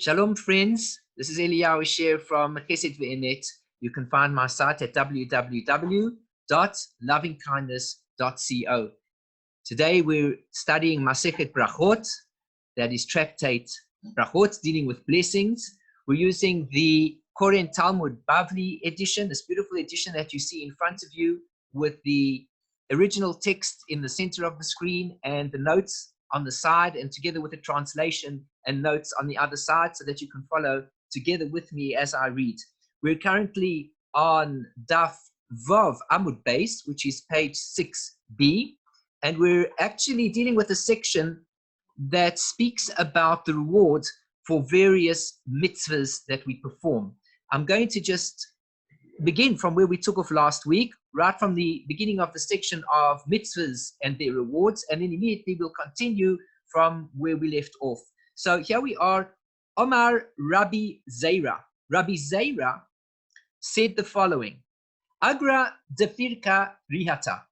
Shalom, friends. This is Eliyahu from Chesed Ve'emet. You can find my site at www.lovingkindness.co. Today we're studying Masechet Berachot, that is Tractate Berachot, dealing with blessings. We're using the Koren Talmud Bavli edition, this beautiful edition that you see in front of you, with the original text in the center of the screen and the notes on the side, and together with the translation and notes on the other side, so that you can follow together with me as I read. We're currently on Daf Vav Amud Beis, which is page 6b, and we're actually dealing with a section that speaks about the reward for various mitzvahs that we perform. I'm going to just begin from where we took off last week, right from the beginning of the section of mitzvahs and their rewards, and then immediately we'll continue from where we left off. So here we are. Omar Rabbi Zeira. Rabbi Zeira said the following: Agra defirka rihata,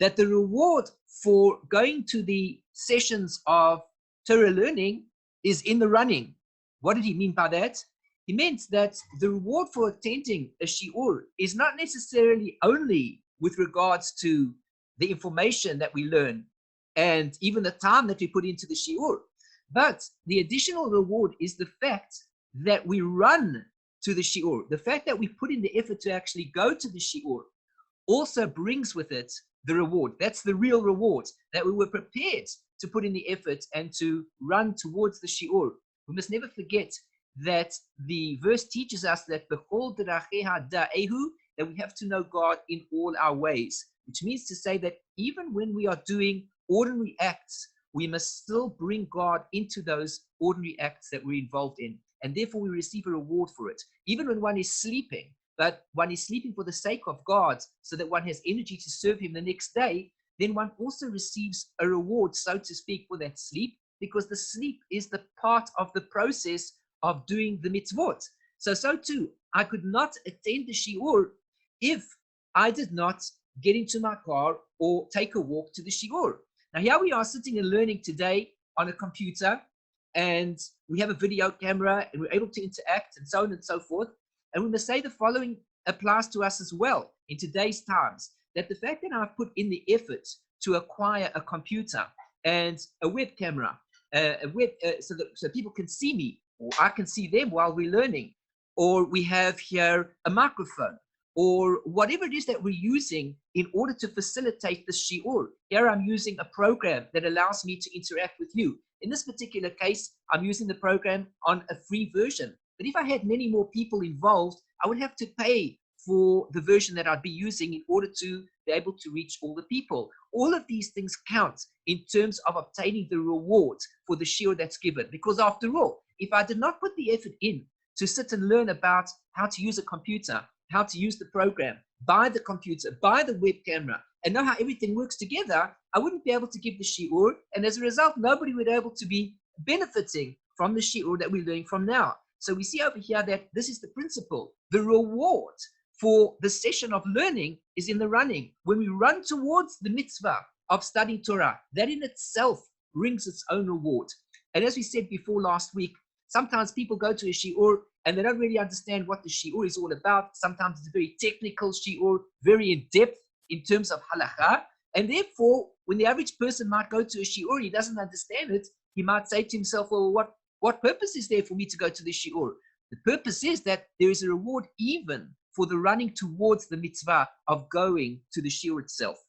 that the reward for going to the sessions of Torah learning is in the running. What did he mean by that? He meant that the reward for attending a shiur is not necessarily only with regards to the information that we learn and even the time that we put into the shiur, but the additional reward is the fact that we run to the shiur. The fact that we put in the effort to actually go to the shiur also brings with it the reward. That's the real reward, that we were prepared to put in the effort and to run towards the shiur. We must never forget that the verse teaches us that b'chol deracheha da'ehu, that we have to know God in all our ways, which means to say that even when we are doing ordinary acts, we must still bring God into those ordinary acts that we're involved in, and therefore we receive a reward for it. Even when one is sleeping, but one is sleeping for the sake of God, so that one has energy to serve Him the next day, then one also receives a reward, so to speak, for that sleep, because the sleep is the part of the process of doing the mitzvot. So too, I could not attend the shiur if I did not get into my car or take a walk to the shiur. Now here we are sitting and learning today on a computer, and we have a video camera, and we're able to interact and so on and so forth. And we must say the following applies to us as well in today's times, that the fact that I've put in the effort to acquire a computer and a web camera, so people can see me, or I can see them while we're learning, or we have here a microphone, or whatever it is that we're using in order to facilitate the shiur. Here I'm using a program that allows me to interact with you. In this particular case, I'm using the program on a free version. But if I had many more people involved, I would have to pay for the version that I'd be using in order to be able to reach all the people. All of these things count in terms of obtaining the reward for the shiur that's given. Because after all, if I did not put the effort in to sit and learn about how to use a computer, how to use the program, buy the computer, buy the web camera, and know how everything works together, I wouldn't be able to give the shiur, and as a result, nobody would be able to be benefiting from the shiur that we're learning from now. So we see over here that this is the principle. The reward for the session of learning is in the running. When we run towards the mitzvah of studying Torah, that in itself brings its own reward. And as we said before last week, sometimes people go to a shiur and they don't really understand what the shiur is all about. Sometimes it's a very technical shiur, very in-depth in terms of Halakhah. And therefore, when the average person might go to a shiur, he doesn't understand it, he might say to himself, well, what purpose is there for me to go to the shiur? The purpose is that there is a reward even for the running towards the mitzvah of going to the shiur itself.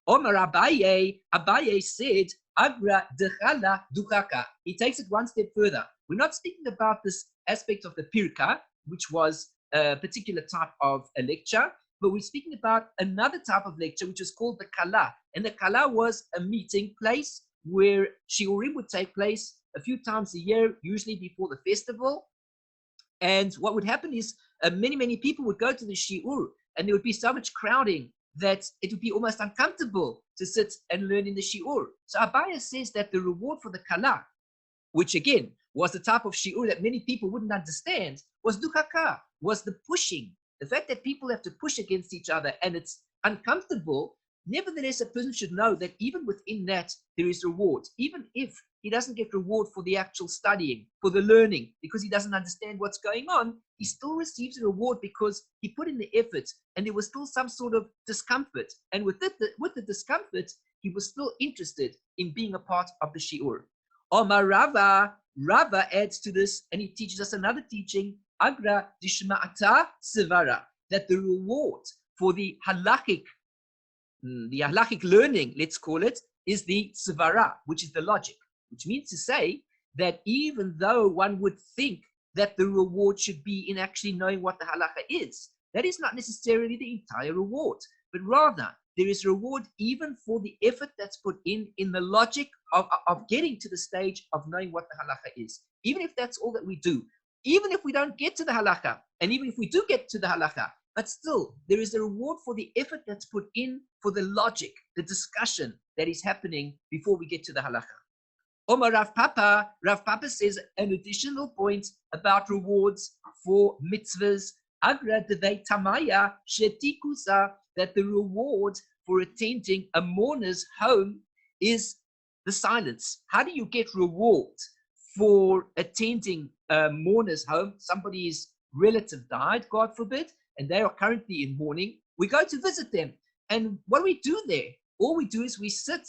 Omar Abaye said, Agra dechala duchaka. He takes it one step further. We're not speaking about this aspect of the pirka, which was a particular type of a lecture, but we're speaking about another type of lecture, which is called the Kallah. And the Kallah was a meeting place where shiurim would take place a few times a year, usually before the festival. And what would happen is many people would go to the shiur, and there would be so much crowding that it would be almost uncomfortable to sit and learn in the shiur. So Abaya says that the reward for the Kallah, which again was the type of shiur that many people wouldn't understand, was duchaka, was the pushing. The fact that people have to push against each other and it's uncomfortable. Nevertheless, a person should know that even within that, there is reward. Even if he doesn't get reward for the actual studying, for the learning, because he doesn't understand what's going on. He still receives a reward because he put in the effort and there was still some sort of discomfort. And with the discomfort, he was still interested in being a part of the shiur. Omar Rava adds to this and he teaches us another teaching, Agra Dishma'ata Sivara, that the reward for the halachic learning, let's call it, is the Sivara, which is the logic, which means to say that even though one would think that the reward should be in actually knowing what the Halakhah is, that is not necessarily the entire reward, but rather there is reward even for the effort that's put in the logic of getting to the stage of knowing what the Halakhah is. Even if that's all that we do, even if we don't get to the Halakhah, and even if we do get to the Halakhah, but still there is a reward for the effort that's put in for the logic, the discussion that is happening before we get to the Halakhah. Omar Rav Papa says an additional point about rewards for mitzvahs, Agra Devei Tamaya Shetikusa, that the reward for attending a mourner's home is the silence. How do you get reward for attending a mourner's home? Somebody's relative died, God forbid, and they are currently in mourning. We go to visit them. And what do we do there? All we do is we sit.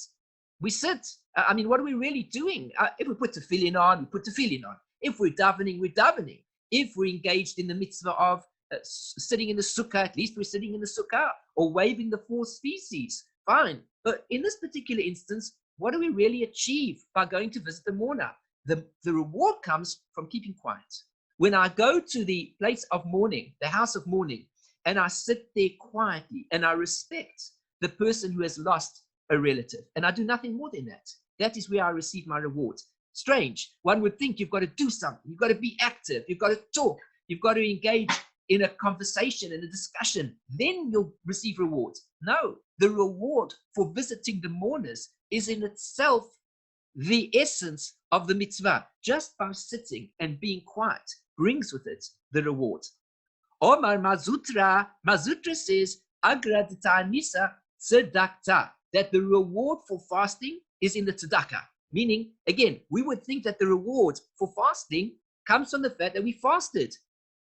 I mean, what are we really doing? If we put tefillin on, we put tefillin on. If we're davening, we're davening. If we're engaged in the mitzvah of sitting in the sukkah, at least we're sitting in the sukkah, or waving the four species, fine. But in this particular instance, what do we really achieve by going to visit the mourner? The reward comes from keeping quiet. When I go to the place of mourning, the house of mourning, and I sit there quietly and I respect the person who has lost a relative, and I do nothing more than that, that is where I receive my reward. Strange. One would think you've got to do something. You've got to be active. You've got to talk. You've got to engage in a conversation, in a discussion. Then you'll receive rewards. No, the reward for visiting the mourners is in itself the essence of the mitzvah. Just by sitting and being quiet brings with it the reward. Omar Mazutra says, Agra Ta'anisa Tzedakah, that the reward for fasting is in the Tzedakah. Meaning, again, we would think that the reward for fasting comes from the fact that we fasted.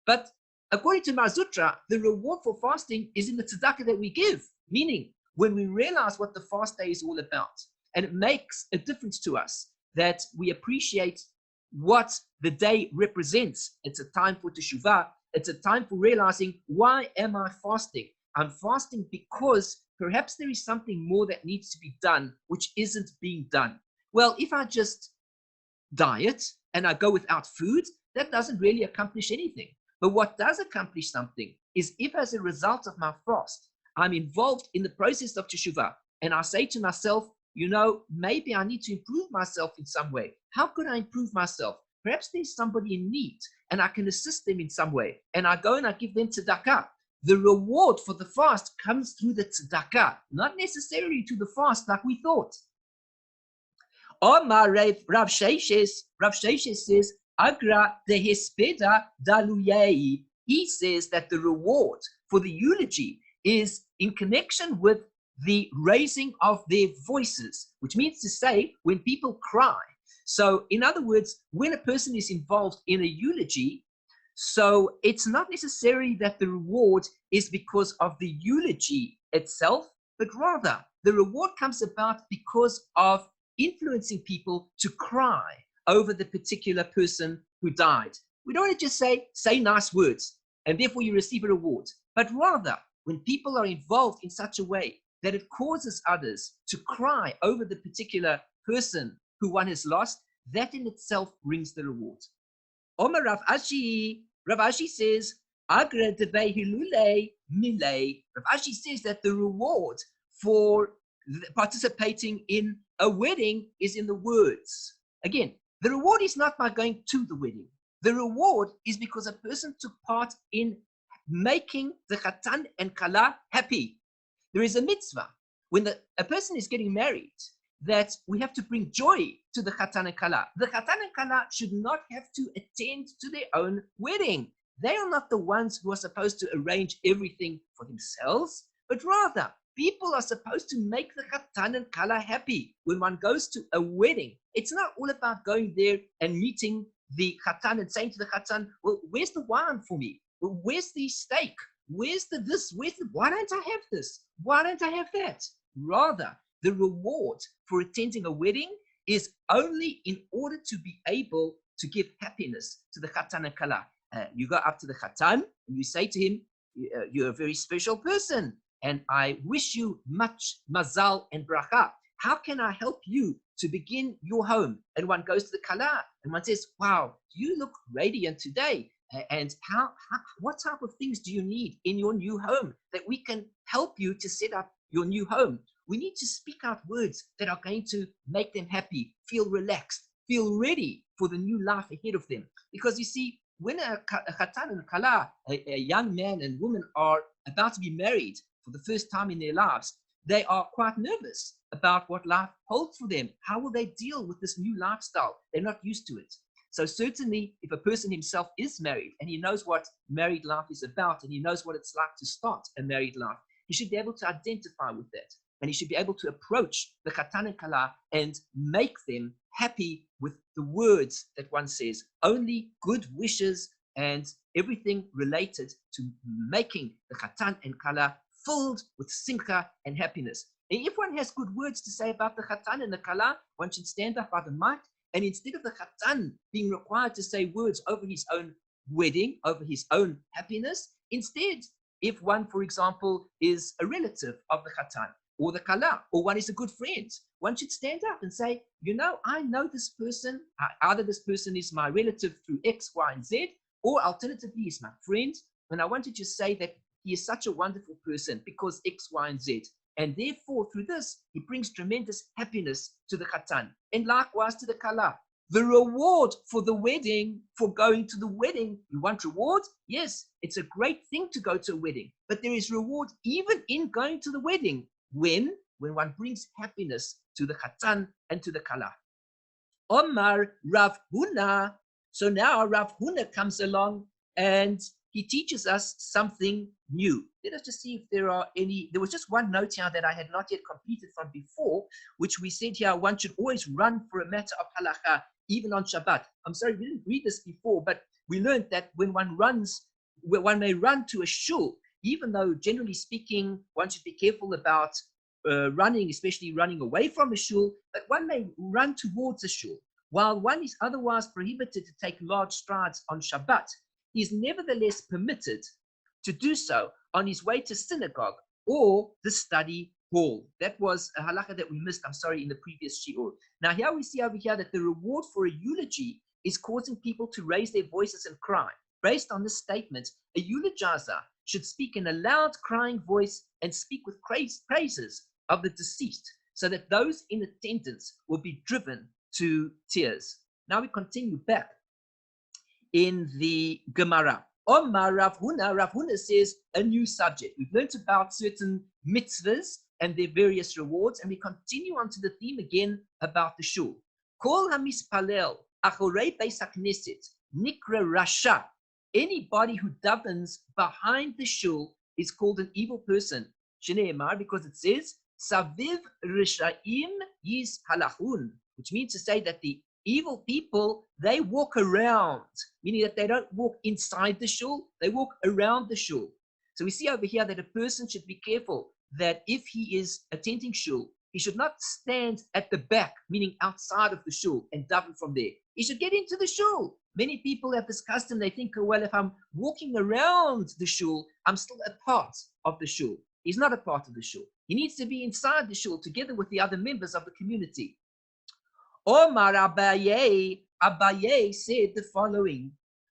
But according to Mazutra, the reward for fasting is in the Tzedakah that we give. Meaning, when we realize what the fast day is all about, and it makes a difference to us that we appreciate what the day represents. It's a time for teshuvah. It's a time for realizing, why am I fasting? I'm fasting because perhaps there is something more that needs to be done, which isn't being done. Well, if I just diet and I go without food, that doesn't really accomplish anything. But what does accomplish something is if as a result of my fast, I'm involved in the process of teshuvah, and I say to myself, you know, maybe I need to improve myself in some way. How could I improve myself? Perhaps there's somebody in need and I can assist them in some way. And I go and I give them tzedakah. The reward for the fast comes through the tzedakah, not necessarily to the fast like we thought. Omar Rav Sheshes says, Agra de Hespeda Daluyei. He says that the reward for the eulogy is in connection with the raising of their voices, which means to say when people cry. So in other words, when a person is involved in a eulogy, so it's not necessarily that the reward is because of the eulogy itself, but rather the reward comes about because of influencing people to cry over the particular person who died. We don't want to just say nice words and therefore you receive a reward, but rather when people are involved in such a way that it causes others to cry over the particular person who one has lost, that in itself brings the reward. Omar Rav Ashi says, Agra devei hilulei milei. Rav Ashi says that the reward for participating in a wedding is in the words. Again, the reward is not by going to the wedding. The reward is because a person took part in making the Chatan and Kallah happy. There is a mitzvah when a person is getting married that we have to bring joy to the Chatan and Kallah. The Chatan and Kallah should not have to attend to their own wedding. They are not the ones who are supposed to arrange everything for themselves, but rather People are supposed to make the Chatan and Kallah happy when one goes to a wedding. It's not all about going there and meeting the Chatan and saying to the Chatan, well, where's the wine for me? Well, where's the steak? Where's the this? Why don't I have this? Why don't I have that? Rather, the reward for attending a wedding is only in order to be able to give happiness to the Chatan and Kallah. You go up to the Chatan and you say to him, you're a very special person, and I wish you much mazal and bracha. How can I help you to begin your home? And one goes to the Kallah and one says, wow, you look radiant today. And what type of things do you need in your new home that we can help you to set up your new home? We need to speak out words that are going to make them happy, feel relaxed, feel ready for the new life ahead of them. Because you see, when a Chatan and Kallah, a young man and woman, are about to be married for the first time in their lives, they are quite nervous about what life holds for them. How will they deal with this new lifestyle? They're not used to it. So certainly, if a person himself is married and he knows what married life is about and he knows what it's like to start a married life, he should be able to identify with that. And he should be able to approach the Chatan and Kallah and make them happy with the words that one says. Only good wishes and everything related to making the Chatan and Kallah filled with simcha and happiness. And if one has good words to say about the Chatan and the Kallah, one should stand up by the mic, and instead of the Chatan being required to say words over his own wedding, over his own happiness, instead, if one, for example, is a relative of the Chatan or the Kallah, or one is a good friend, one should stand up and say, you know, I know this person, either this person is my relative through X, Y, and Z, or alternatively, he's my friend, and I want to just say that he is such a wonderful person because X, Y, and Z. And therefore, through this, he brings tremendous happiness to the Chatan. And likewise to the Kallah. The reward for the wedding, for going to the wedding, you want reward? Yes, it's a great thing to go to a wedding. But there is reward even in going to the wedding. When one brings happiness to the Chatan and to the Kallah. Omar Rav Huna. So now Rav Huna comes along and he teaches us something new. Let us just see if there are any. There was just one note here that I had not yet completed from before, which we said here one should always run for a matter of Halakhah, even on Shabbat. I'm sorry, we didn't read this before, but we learned that when one runs, one may run to a shul, even though generally speaking, one should be careful about running, especially running away from a shul, but one may run towards a shul. While one is otherwise prohibited to take large strides on Shabbat, he is nevertheless permitted to do so on his way to synagogue or the study hall. That was a halakha that we missed, I'm sorry, in the previous shiur. Now here we see over here that the reward for a eulogy is causing people to raise their voices and cry. Based on this statement, a eulogizer should speak in a loud crying voice and speak with praises of the deceased so that those in attendance will be driven to tears. Now we continue back in the Gemara. Omar Rav Huna says a new subject. We've learned about certain mitzvahs and their various rewards, and we continue on to the theme again about the shul. Kol hamispalel achorei beis hakneset nikra rasha. Anybody who davens behind the shul is called an evil person. Shneimar, because it says saviv rishaim yis halachun, which means to say that the evil people, they walk around, meaning that they don't walk inside the shul, they walk around the shul. So we see over here that a person should be careful that if he is attending shul, he should not stand at the back, meaning outside of the shul, and daven from there. He should get into the shul. Many people have this custom, they think, oh, well, if I'm walking around the shul, I'm still a part of the shul. He's not a part of the shul. He needs to be inside the shul together with the other members of the community. Omar Abaye said the following: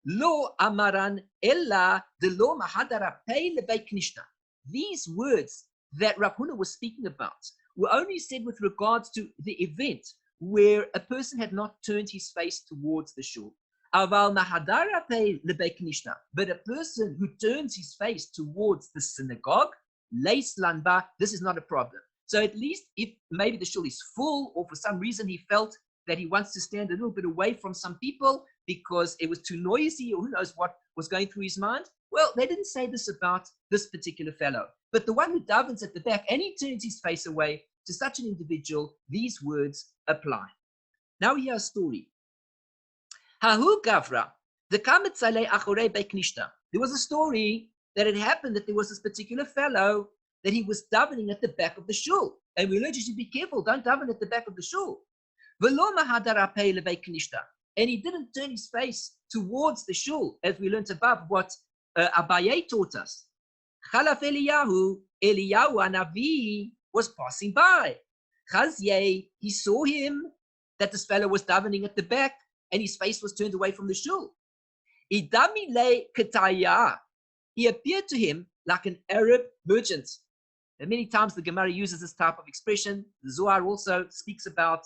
Lo amaran ella de lo mahadara pei lebei knishna. These words that Rav Huna was speaking about were only said with regards to the event where a person had not turned his face towards the shul. Aval mahadara pei lebei knishna. But a person who turns his face towards the synagogue, leis lanba, this is not a problem. So at least if maybe the shul is full or for some reason he felt that he wants to stand a little bit away from some people because it was too noisy or who knows what was going through his mind, Well, they didn't say this about this particular fellow, but the one who davens at the back and he turns his face away, to such an individual, these words apply. Now we hear a story. Hahu Gavra, the Kamitzale Achore Beknishta. There was a story that had happened that there was this particular fellow that he was davening at the back of the shul. And we urge you to be careful, don't daven at the back of the shul. And he didn't turn his face towards the shul, as we learned above what Abaye taught us. Khalaf Eliyahu Hanavi was passing by. Chazye, he saw him, that this fellow was davening at the back, and his face was turned away from the shul. Idamile Ketaya, he appeared to him like an Arab merchant. And many times the Gemara uses this type of expression. The Zohar also speaks about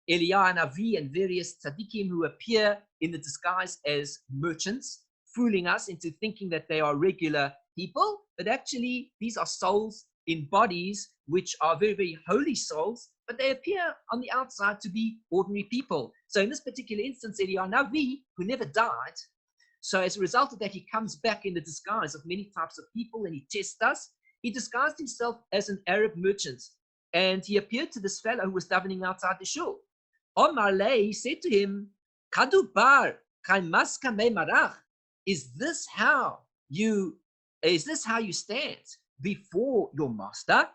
Eliyahu Hanavi and various tzaddikim who appear in the disguise as merchants, fooling us into thinking that they are regular people, but actually these are souls in bodies which are very, very holy souls, but they appear on the outside to be ordinary people. So in this particular instance, Eliyahu Hanavi, who never died, so as a result of that, he comes back in the disguise of many types of people and he tests us. He disguised himself as an Arab merchant, and he appeared to this fellow who was davening outside the shul. Omar Lei, he said to him, Kadu bar, marach, is this how you stand before your master?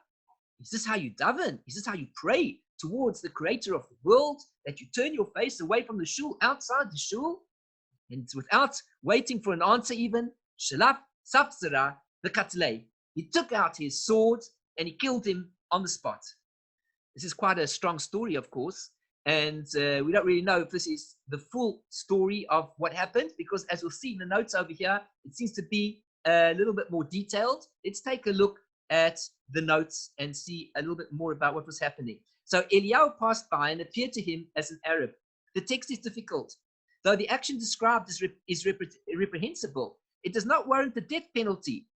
Is this how you daven? Is this how you pray towards the creator of the world, that you turn your face away from the shul, outside the shul? And without waiting for an answer even, Shalaf Sapsara the Katlei, he took out his sword and he killed him on the spot. This is quite a strong story, of course, and we don't really know if this is the full story of what happened, because as we'll see in the notes over here, it seems to be a little bit more detailed. Let's take a look at the notes and see a little bit more about what was happening. So Eliyahu passed by and appeared to him as an Arab. The text is difficult. Though the action described is reprehensible, it does not warrant the death penalty.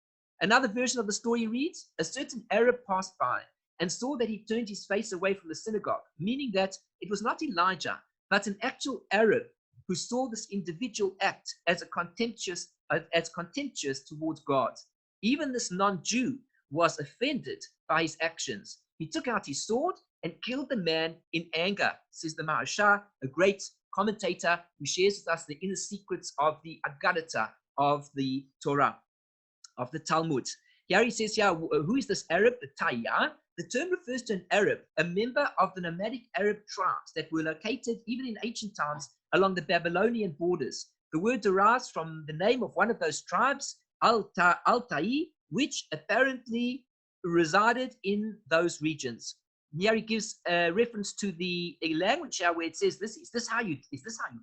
Another version of the story reads, a certain Arab passed by and saw that he turned his face away from the synagogue, meaning that it was not Elijah, but an actual Arab who saw this individual act as contemptuous towards God. Even this non-Jew was offended by his actions. He took out his sword and killed the man in anger, says the Maharsha, a great commentator who shares with us the inner secrets of the Agadah of the Torah, of the Talmud. Here he says, who is this Arab? The Tayya. The term refers to an Arab, a member of the nomadic Arab tribes that were located even in ancient times along the Babylonian borders. The word derives from the name of one of those tribes, Al-Tai, which apparently resided in those regions. Here he gives a reference to the language here where it says, is this how you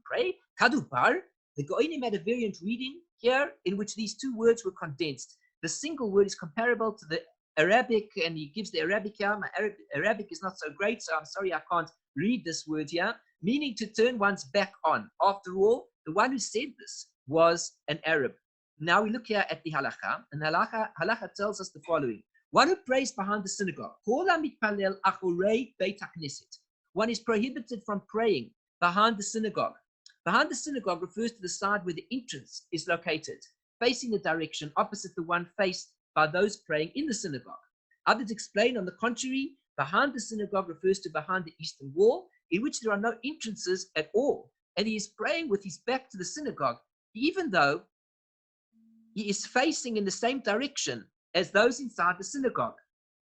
pray? Kadubar. The Goinim had a variant reading here in which these two words were condensed. The single word is comparable to the Arabic, and he gives the Arabic here. My Arabic is not so great, so I'm sorry I can't read this word here, meaning to turn one's back on. After all, the one who said this was an Arab. Now we look here at the Halakhah, and Halakhah tells us the following. One who prays behind the synagogue, one is prohibited from praying behind the synagogue. Behind the synagogue refers to the side where the entrance is located, facing the direction opposite the one faced by those praying in the synagogue. Others explain, on the contrary, behind the synagogue refers to behind the eastern wall, in which there are no entrances at all, and he is praying with his back to the synagogue, even though he is facing in the same direction as those inside the synagogue.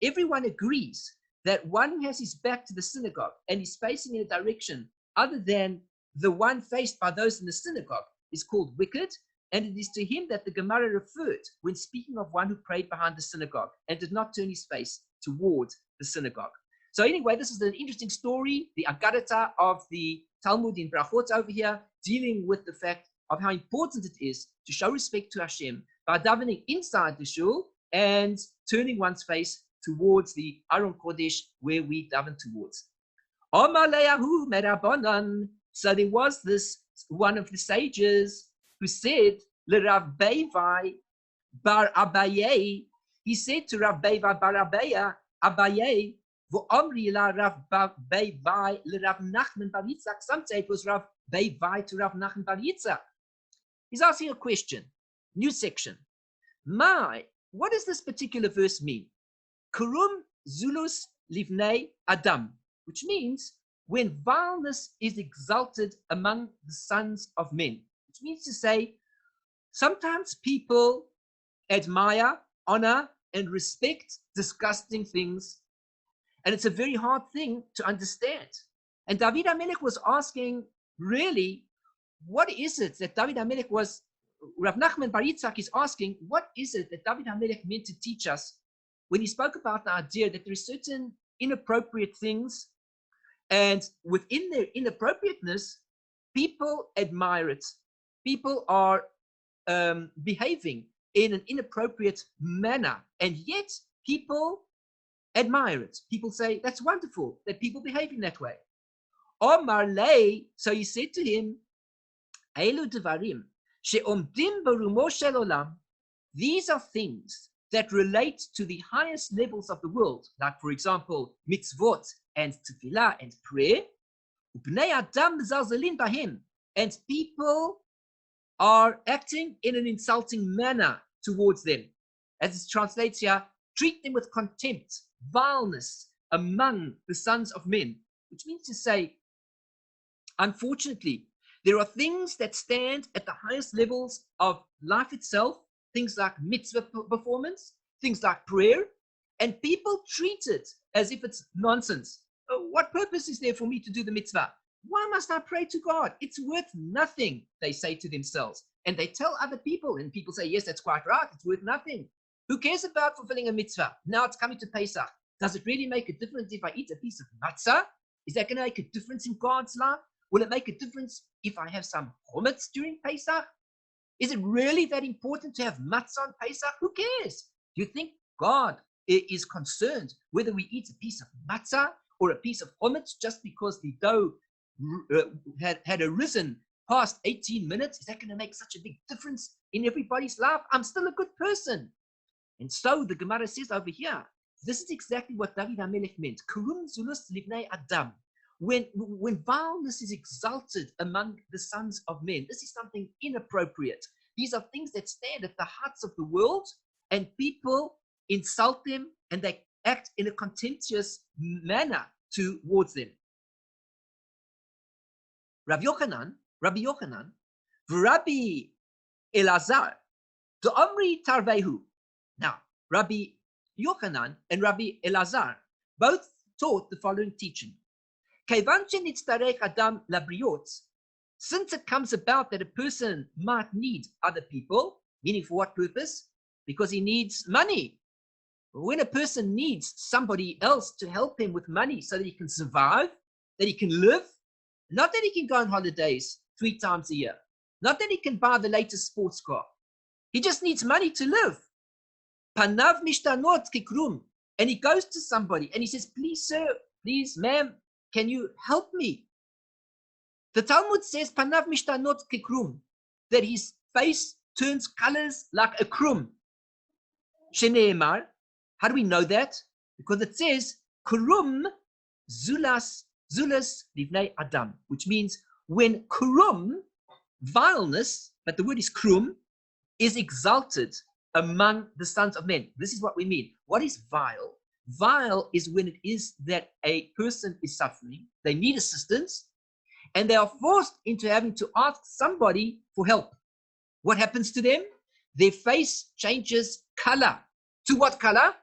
Everyone agrees that one who has his back to the synagogue and is facing in a direction other than the one faced by those in the synagogue is called wicked, and it is to him that the Gemara referred when speaking of one who prayed behind the synagogue and did not turn his face towards the synagogue. So anyway, this is an interesting story, the Agadah of the Talmud in Berachot over here, dealing with the fact of how important it is to show respect to Hashem by davening inside the shul and turning one's face towards the Aron Kodesh where we daven towards. So there was this one of the sages who said, Rav Beivai bar Abaye, he said to Rav Beivai bar Abaye, V'omri la Rav Beivai Rav Nachman bar Yitzchak. Some say it was Rav Beivai to Rav Nachman bar Yitzchak. He's asking a question, new section. What does this particular verse mean? Krum zulus livnei Adam, which means when vileness is exalted among the sons of men, which means to say, sometimes people admire, honor, and respect disgusting things, and it's a very hard thing to understand. And David HaMelech was asking, really, what is it that David HaMelech was, Rav Nachman Bar Yitzchak is asking, what is it that David HaMelech meant to teach us when he spoke about the idea that there are certain inappropriate things, and within their inappropriateness, people admire it. People are behaving in an inappropriate manner, and yet people admire it. People say, that's wonderful that people behave in that way. Omar lei, so he said to him, Eilu devarim she'omdim barumo shel olam. These are things that relate to the highest levels of the world, like, for example, mitzvot and tefillah and prayer. Ubnei adam mezalzelin bahem, and people are acting in an insulting manner towards them. As it translates here, treat them with contempt, vileness among the sons of men, which means to say, unfortunately, there are things that stand at the highest levels of life itself, things like mitzvah performance, things like prayer, and people treat it as if it's nonsense. What purpose is there for me to do the mitzvah? Why must I pray to God? It's worth nothing, they say to themselves. And they tell other people, and people say, yes, that's quite right, it's worth nothing. Who cares about fulfilling a mitzvah? Now it's coming to Pesach. Does it really make a difference if I eat a piece of matzah? Is that going to make a difference in God's life? Will it make a difference if I have some chometz during Pesach? Is it really that important to have matzah on Pesach? Who cares? Do you think God is concerned whether we eat a piece of matzah or a piece of chometz just because the dough had arisen past 18 minutes? Is that going to make such a big difference in everybody's life? I'm still a good person. And so the Gemara says over here, this is exactly what David HaMelech meant. Krum zulus livnei Adam. When vileness is exalted among the sons of men, this is something inappropriate. These are things that stand at the hearts of the world, and people insult them, and they act in a contemptuous manner towards them. Rabbi Yochanan, Rabbi Elazar, the Omri Tarvehu. Now, Rabbi Yochanan and Rabbi Elazar both taught the following teaching. Since it comes about that a person might need other people, meaning for what purpose? Because he needs money. When a person needs somebody else to help him with money so that he can survive, that he can live, not that he can go on holidays 3 times a year, not that he can buy the latest sports car. He just needs money to live. Panav mishtanot kikrum. And he goes to somebody and he says, please, sir, please, ma'am, can you help me? The Talmud says, Panav mishtanot kikrum, that his face turns colors like a krum. Sheneemar, how do we know that? Because it says, Krum zulus livnei Adam, which means when krum, vileness, but the word is krum, is exalted among the sons of men. This is what we mean. What is vile? Vile is when it is that a person is suffering, they need assistance, and they are forced into having to ask somebody for help. What happens to them? Their face changes color. To what color?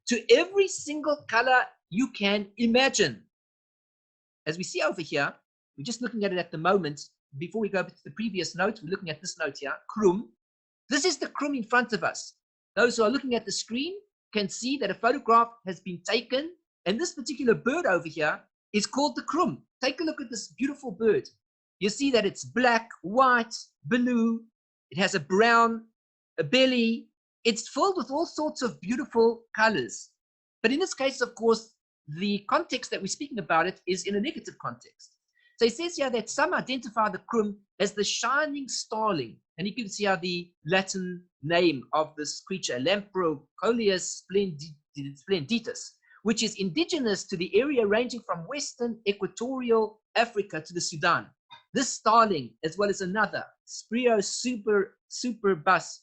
To every single color you can imagine. As we see over here, we're just looking at it at the moment. Before we go to the previous note, we're looking at this note here, Krum. This is the Krum in front of us. Those who are looking at the screen can see that a photograph has been taken, and this particular bird over here is called the Krum. Take a look at this beautiful bird. You see that it's black, white, blue. It has a brown belly. It's filled with all sorts of beautiful colors. But in this case, of course, the context that we're speaking about it is in a negative context. So it says here that some identify the Krum as the shining starling. And you can see how the Latin name of this creature, Lamprocoleus splenditus, which is indigenous to the area ranging from western equatorial Africa to the Sudan. This starling, as well as another, Sprio suburbus,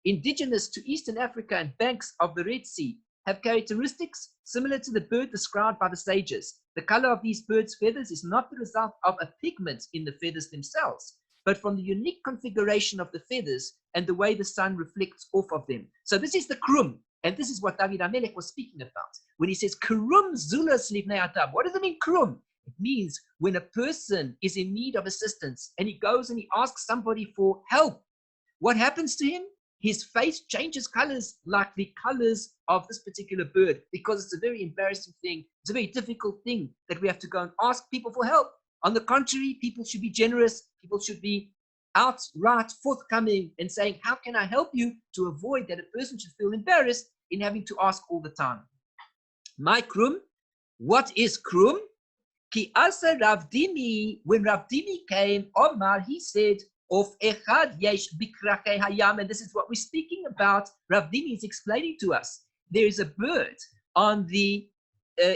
indigenous to Eastern Africa and banks of the Red Sea, have characteristics similar to the bird described by the sages. The color of these birds' feathers is not the result of a pigment in the feathers themselves, but from the unique configuration of the feathers and the way the sun reflects off of them. So this is the Krum, and this is what David HaMelech was speaking about. When he says, Krum zulas livnei adam, what does it mean, Krum? It means when a person is in need of assistance and he goes and he asks somebody for help, what happens to him? His face changes colors like the colors of this particular bird, because it's a very embarrassing thing. It's a very difficult thing that we have to go and ask people for help. On the contrary, people should be generous. People should be outright forthcoming and saying, how can I help you, to avoid that a person should feel embarrassed in having to ask all the time. My Krum, what is Krum? Ki asa Rav Dimi, when Rav Dimi came, Omar, he said, of echad yesh bikrakei hayam, and this is what we're speaking about. Rav Dimi is explaining to us. There is a bird on the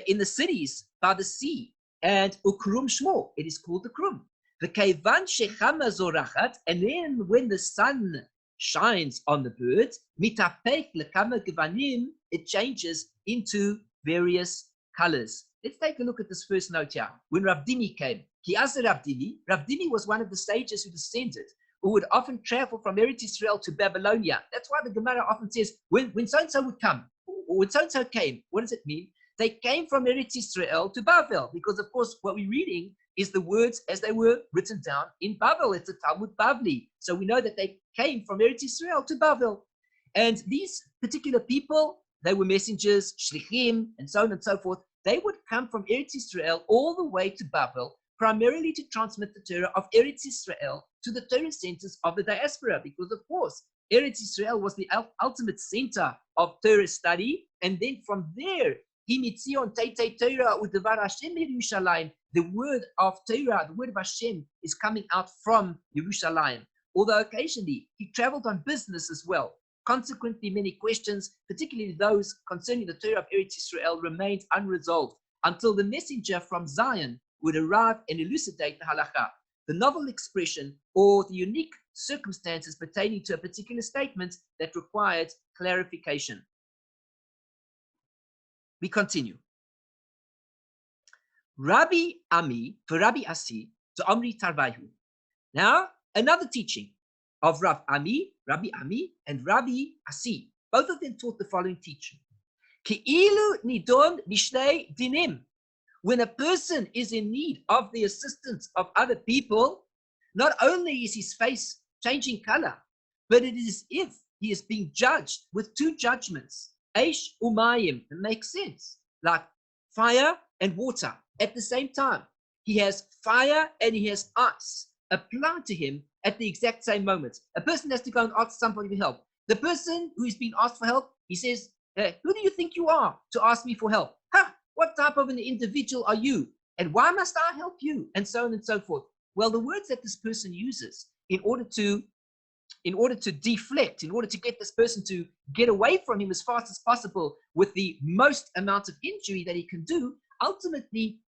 in the cities by the sea, and ukrum shmo, it is called the Krum. The keivan shechama zorachat, and then when the sun shines on the bird, mitapek lekama gevanim, it changes into various colors. Let's take a look at this first note here. When Rav Dimi came, Rav Dimi was one of the sages who descended, who would often travel from Eretz Israel to Babylonia. That's why the Gemara often says, when so-and-so would come, or when so-and-so came, what does it mean? They came from Eretz Israel to Babel, because of course what we're reading is the words as they were written down in Babel. It's a Talmud Bavli. So we know that they came from Eretz Israel to Babel. And these particular people, they were messengers, shlichim, and so on and so forth. They would come from Eretz Israel all the way to Babel, primarily to transmit the Torah of Eretz Israel to the Torah centers of the diaspora, because of course Eretz Israel was the ultimate center of Torah study, and then from there, Himitzion Teitei Torah Udevar Hashem Yerushalayim, the word of Torah, the word of Hashem is coming out from Yerushalayim. Although occasionally he traveled on business as well. Consequently, many questions, particularly those concerning the Torah of Eretz Israel, remained unresolved until the messenger from Zion would arrive and elucidate the Halakhah, the novel expression or the unique circumstances pertaining to a particular statement that required clarification. We continue. Rabbi Ami for Rabbi Asi to Amri Tarvahu. Now, another teaching of Rabbi Ami, and Rabbi Asi. Both of them taught the following teaching. Ki'ilu nidon mishnei dinim. When a person is in need of the assistance of other people, not only is his face changing color, but it is if he is being judged with two judgments. Eish umayim, it makes sense, like fire and water at the same time. He has fire and he has ice applied to him at the exact same moment. A person has to go and ask somebody for help. The person who is being asked for help, he says, hey, who do you think you are to ask me for help? What type of an individual are you? And why must I help you? And so on and so forth. Well, the words that this person uses in order to deflect, in order to get this person to get away from him as fast as possible with the most amount of injury that he can do, ultimately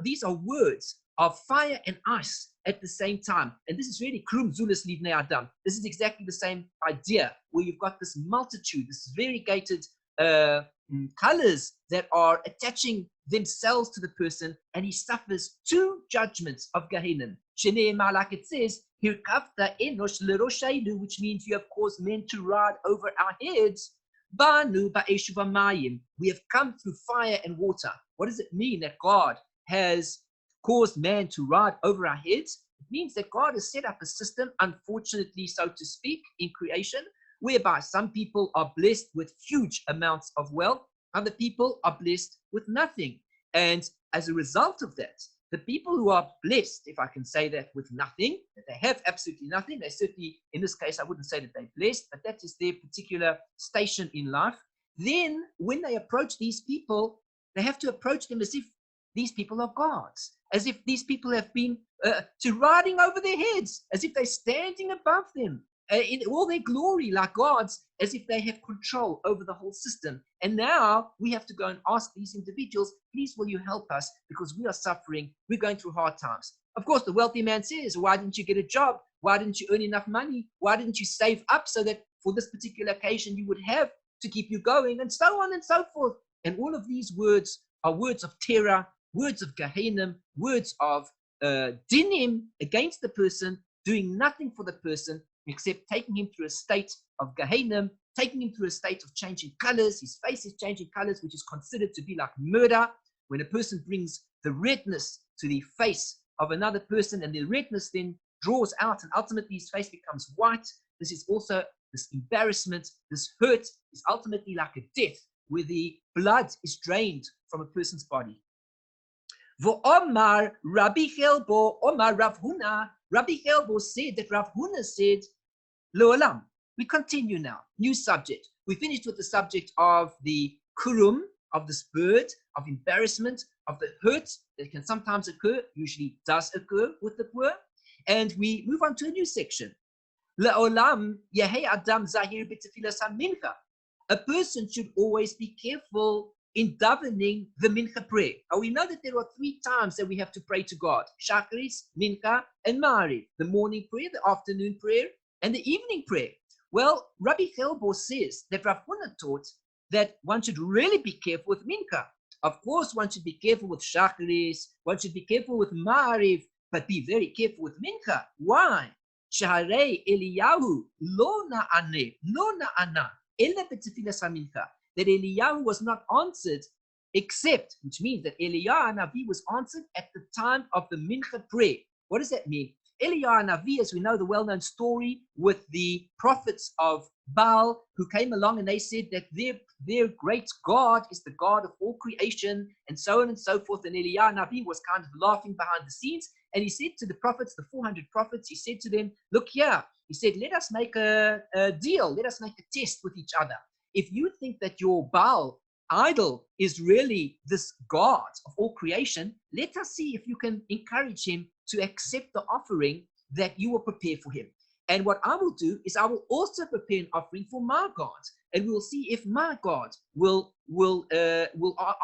these are words of fire and ice at the same time. And this is really Krum zulas livnei adam. This is exactly the same idea, where you've got this multitude, this variegated colors that are attaching themselves to the person, and he suffers two judgments of Gehenna. Shene'emar, like it says, Hirkavta enosh leroshaynu, which means you have caused men to ride over our heads. Banu ba'eshu b'mayim, we have come through fire and water. What does it mean that God has caused man to ride over our heads? It means that God has set up a system, unfortunately, so to speak, in creation, whereby some people are blessed with huge amounts of wealth, other people are blessed with nothing. And as a result of that, the people who are blessed, if I can say that, with nothing, that they have absolutely nothing, they certainly, in this case, I wouldn't say that they're blessed, but that is their particular station in life. Then when they approach these people, they have to approach them as if these people are gods, as if these people have been to riding over their heads, as if they're standing above them in all their glory like gods, as if they have control over the whole system. And now we have to go and ask these individuals, please will you help us, because we are suffering, we're going through hard times. Of course, the wealthy man says, why didn't you get a job? Why didn't you earn enough money? Why didn't you save up so that for this particular occasion you would have to keep you going, and so on and so forth. And all of these words are words of terror, words of Gehenna, words of dinim against the person, doing nothing for the person except taking him through a state of Gehenna, taking him through a state of changing colors. His face is changing colors, which is considered to be like murder. When a person brings the redness to the face of another person, and the redness then draws out, and ultimately his face becomes white. This is also this embarrassment, this hurt is ultimately like a death, where the blood is drained from a person's body. Omar Rabbi Chelbo, Omar Rav Huna, Rabbi Chelbo said that Rav Huna said, Leolam. We continue now, new subject. We finished with the subject of the Krum, of this bird, of embarrassment, of the hurt that can sometimes occur, usually does occur with the poor. And we move on to a new section. Leolam Yehei Adam Zahir B'Tefilas HaMincha. A person should always be careful in davening the Mincha prayer. And we know that there are 3 times that we have to pray to God: Shacharit, Mincha, and Ma'ariv. The morning prayer, the afternoon prayer, and the evening prayer. Well, Rabbi Chelbo says that Rav Huna taught that one should really be careful with Mincha. Of course, one should be careful with Shacharit, one should be careful with Ma'ariv, but be very careful with Mincha. Why? Shaharei Eliyahu lo na'ana ela b'tefilas hamincha. That Eliyahu was not answered except, which means that Eliyahu Navi was answered at the time of the Mincha prayer. What does that mean? Eliyahu Navi, as we know the well-known story with the prophets of Baal who came along and they said that their great God is the God of all creation, and so on and so forth. And Eliyahu Navi was kind of laughing behind the scenes, and he said to the prophets, the 400 prophets, he said to them, look here, he said, let us make a deal, let us make a test with each other. If you think that your Baal idol is really this God of all creation, let us see if you can encourage him to accept the offering that you will prepare for him. And what I will do is I will also prepare an offering for my God, and we will see if my God will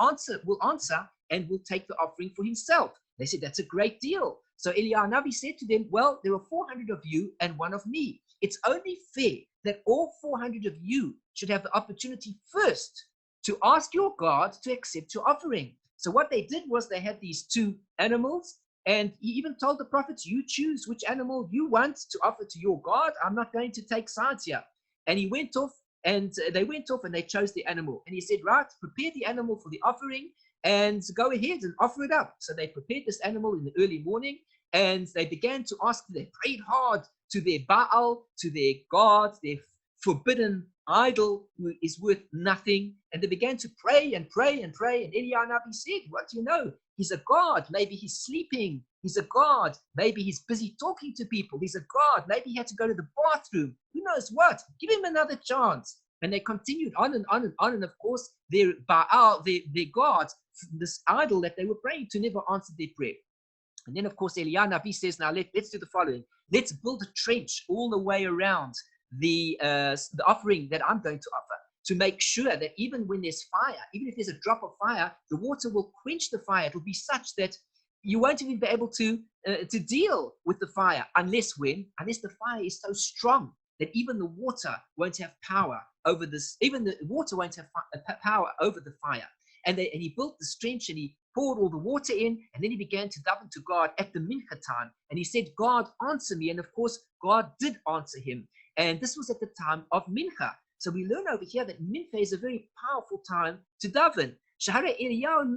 answer and will take the offering for himself. They said, that's a great deal. So Eliyahu Navi said to them, well, there are 400 of you and 1 of me. It's only fair that all 400 of you should have the opportunity first to ask your God to accept your offering. So what they did was they had these 2 animals, and he even told the prophets, you choose which animal you want to offer to your God. I'm not going to take sides here. And he went off, and they went off and they chose the animal. And he said, right, prepare the animal for the offering and go ahead and offer it up. So they prepared this animal in the early morning, and they began to ask, they prayed hard to their Baal, to their God, their forbidden idol who is worth nothing. And they began to pray and pray and pray. And Eliyahu Navi said, what do you know? He's a God. Maybe he's sleeping. He's a God. Maybe he's busy talking to people. He's a God. Maybe he had to go to the bathroom. Who knows what? Give him another chance. And they continued on and on and on. And of course, their Baal, their God, this idol that they were praying to, never answered their prayer. And then, of course, Eliyahu Navi says, now let's do the following. Let's build a trench all the way around the offering that I'm going to offer, to make sure that even when there's fire, even if there's a drop of fire, the water will quench the fire. It will be such that you won't even be able to deal with the fire unless the fire is so strong that even the water won't have power over this. Even the water won't have power over the fire. And he built this trench, and he poured all the water in, and then he began to daven to God at the Mincha time. And he said, God, answer me. And of course, God did answer him. And this was at the time of Mincha. So we learn over here that Mincha is a very powerful time to daven. Eliyahu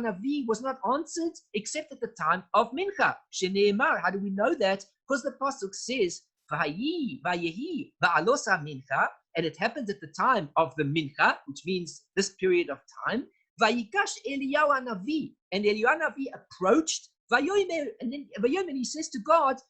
Navi was not answered except at the time of Mincha. Shene'emar, how do we know that? Because the pasuk says, Vayehi ba'alosa mincha, and it happened at the time of the Mincha, which means this period of time. Vayikash Eliyahu Navi, and Eliyahu Navi approached Vayomer, and then Vayomer, he says to God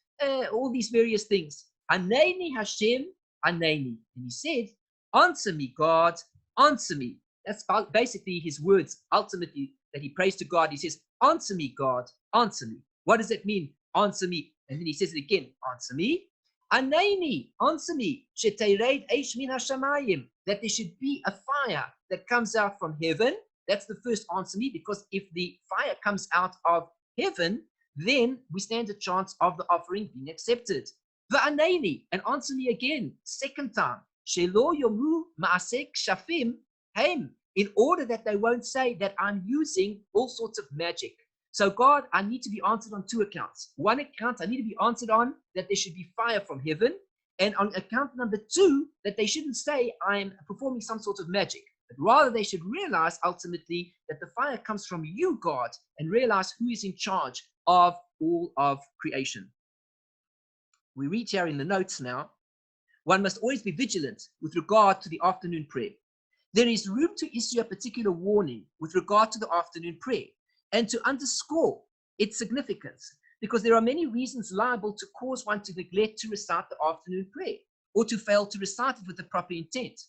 all these various things. Aneni Hashem, Aneni, and he said, answer me, God, answer me. That's basically his words. Ultimately, that he prays to God. He says, answer me, God, answer me. What does it mean? Answer me. And then he says it again, answer me. Anani, answer me. Shetayred eish min hashamayim, that there should be a fire that comes out from heaven. That's the first answer me, because if the fire comes out of heaven, then we stand a chance of the offering being accepted. Va'aneni, and answer me again, second time. Shelo yomu ma'asek shafim haim, in order that they won't say that I'm using all sorts of magic. So God, I need to be answered on two accounts. One account, I need to be answered on that there should be fire from heaven. And on account number two, that they shouldn't say I'm performing some sort of magic, but rather they should realize ultimately that the fire comes from you, God, and realize who is in charge of all of creation. We read here in the notes now, one must always be vigilant with regard to the afternoon prayer. There is room to issue a particular warning with regard to the afternoon prayer and to underscore its significance, because there are many reasons liable to cause one to neglect to recite the afternoon prayer or to fail to recite it with the proper intent.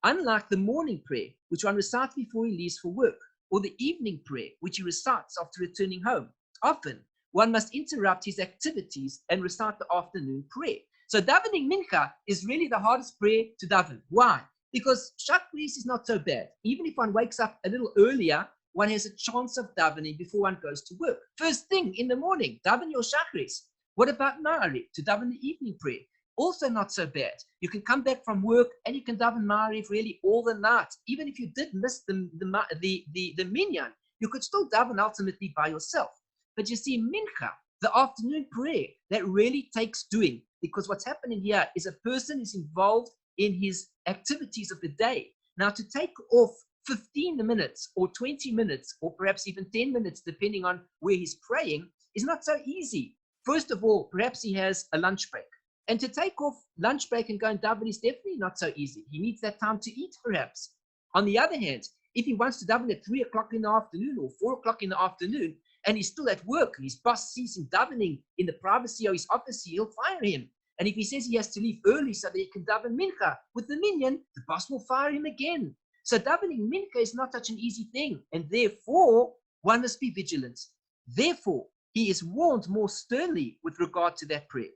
Unlike the morning prayer, which one recites before he leaves for work, or the evening prayer, which he recites after returning home, often one must interrupt his activities and recite the afternoon prayer. So davening Mincha is really the hardest prayer to daven. Why? Because Shacharit is not so bad. Even if one wakes up a little earlier, one has a chance of davening before one goes to work. First thing in the morning, daven your Shacharit. What about Ma'ariv, to daven the evening prayer? Also not so bad. You can come back from work and you can daven Ma'ariv really all the night. Even if you did miss the minyan, you could still daven ultimately by yourself. But you see, Mincha, the afternoon prayer, that really takes doing, because what's happening here is a person is involved in his activities of the day. Now, to take off 15 minutes or 20 minutes or perhaps even 10 minutes, depending on where he's praying, is not so easy. First of all, perhaps he has a lunch break. And to take off lunch break and go and daven is definitely not so easy. He needs that time to eat, perhaps. On the other hand, if he wants to daven at 3 o'clock in the afternoon or 4 o'clock in the afternoon, and he's still at work, and his boss sees him davening in the privacy of his office, he'll fire him. And if he says he has to leave early so that he can daven Mincha with the minyan, the boss will fire him again. So davening Mincha is not such an easy thing, and therefore one must be vigilant. Therefore, he is warned more sternly with regard to that prayer.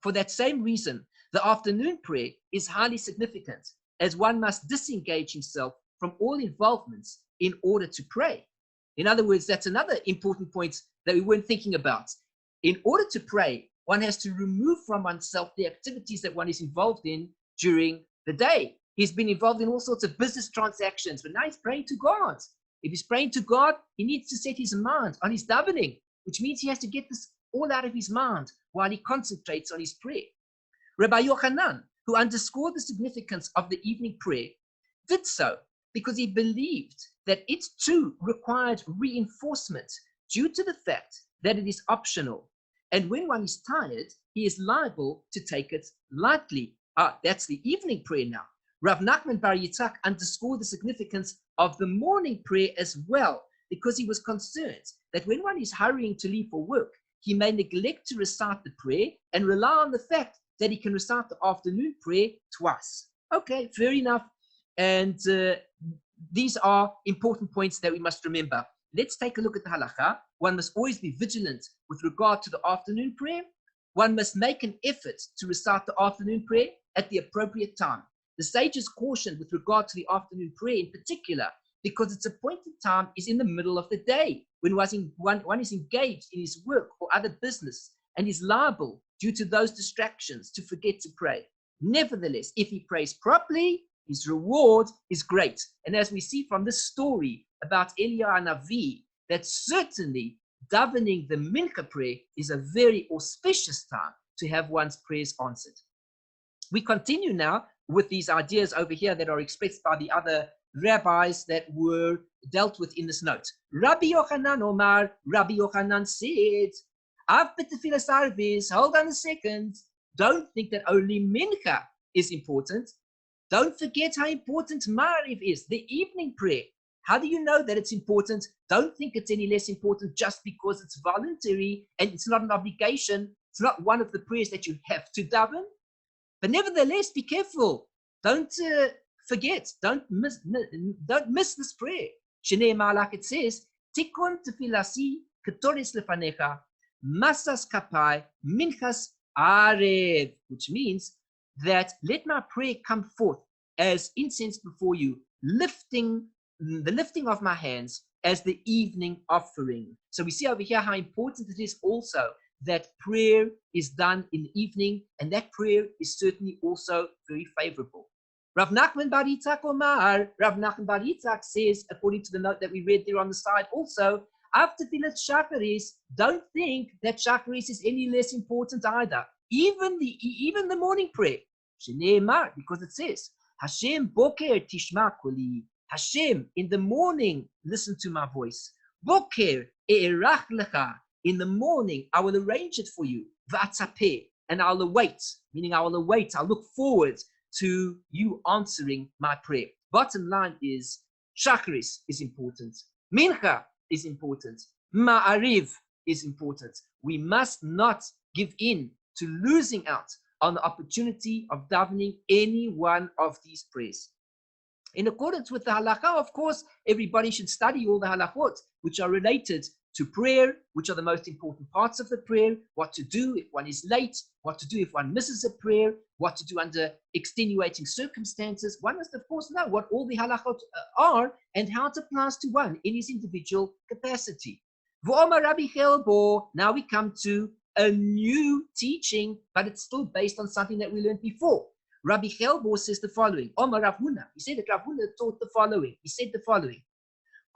For that same reason, the afternoon prayer is highly significant, as one must disengage himself from all involvements in order to pray. In other words, that's another important point that we weren't thinking about. In order to pray, one has to remove from oneself the activities that one is involved in during the day. He's been involved in all sorts of business transactions, but now he's praying to God. If he's praying to God, he needs to set his mind on his davening, which means he has to get this all out of his mind while he concentrates on his prayer. Rabbi Yochanan, who underscored the significance of the evening prayer, did so because he believed that it too required reinforcement due to the fact that it is optional. And when one is tired, he is liable to take it lightly. That's the evening prayer now. Rav Nachman Bar Yitzhak underscored the significance of the morning prayer as well, because he was concerned that when one is hurrying to leave for work, he may neglect to recite the prayer and rely on the fact that he can recite the afternoon prayer twice. Okay, fair enough. And these are important points that we must remember. Let's take a look at the Halakhah. One must always be vigilant with regard to the afternoon prayer. One must make an effort to recite the afternoon prayer at the appropriate time. The sages cautioned with regard to the afternoon prayer in particular, because its appointed time is in the middle of the day, when one is engaged in his work or other business and is liable, due to those distractions, to forget to pray. Nevertheless, if he prays properly, his reward is great. And as we see from this story about Eliyahu Navi, that certainly davening the Mincha prayer is a very auspicious time to have one's prayers answered. We continue now with these ideas over here that are expressed by the other rabbis that were dealt with in this note. Rabbi Yochanan Omar, Rabbi Yochanan said, hold on a second. Don't think that only Mincha is important. Don't forget how important Ma'ariv is, the evening prayer. How do you know that it's important? Don't think it's any less important just because it's voluntary and it's not an obligation. It's not one of the prayers that you have to daven. But nevertheless, be careful. Don't forget. Don't miss this prayer. Shneimar, like it says, Tikun tefilasi ketores lefanecha, masas kapai minchas arev, which means that let my prayer come forth as incense before you, the lifting of my hands as the evening offering. So we see over here how important it is also that prayer is done in the evening, and that prayer is certainly also very favorable. Rav Nachman Bar Yitzchak Omar, Rav Nachman Bar Yitzchak says, according to the note that we read there on the side also, after Tfilat Shacharit, don't think that Shacharit is any less important either. Even the morning prayer, because it says, Hashem boker tishma koli. Hashem, in the morning, listen to my voice. Boker e'erach lecha. In the morning, I will arrange it for you. V'atzapeh, and I'll await, meaning I will await, I'll look forward to you answering my prayer. Bottom line is, Shacharit is important. Mincha is important. Ma'ariv is important. We must not give in to losing out on the opportunity of davening any one of these prayers. In accordance with the Halakhah, of course, everybody should study all the halachot which are related to prayer, which are the most important parts of the prayer, what to do if one is late, what to do if one misses a prayer, what to do under extenuating circumstances. One must, of course, know what all the halachot are and how it applies to one in his individual capacity. Now we come to a new teaching, but it's still based on something that we learned before. Rabbi Chelbo says the following. Omar Rav Huna, he said that Rav Huna taught the following. He said the following.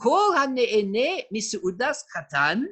Kol hane'eneh miseudas chatan.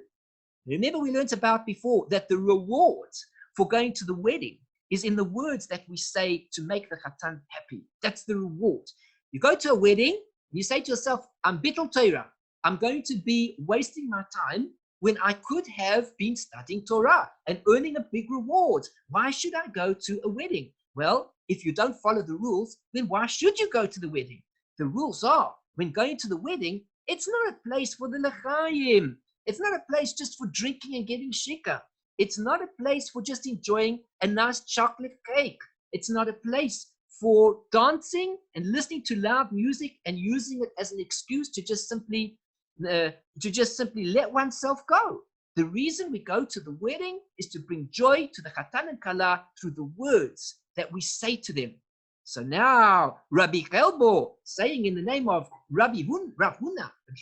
Remember we learned about before that the reward for going to the wedding is in the words that we say to make the chatan happy. That's the reward. You go to a wedding, you say to yourself, I'm bittul Torah. I'm going to be wasting my time when I could have been studying Torah and earning a big reward. Why should I go to a wedding? Well, if you don't follow the rules, then why should you go to the wedding? The rules are, when going to the wedding, it's not a place for the l'chaim. It's not a place just for drinking and getting shikah. It's not a place for just enjoying a nice chocolate cake. It's not a place for dancing and listening to loud music and using it as an excuse to just simply let oneself go. The reason we go to the wedding is to bring joy to the chatan and kallah through the words that we say to them. So now, Rabbi Chelbo, saying in the name of Rav Huna, Rabbi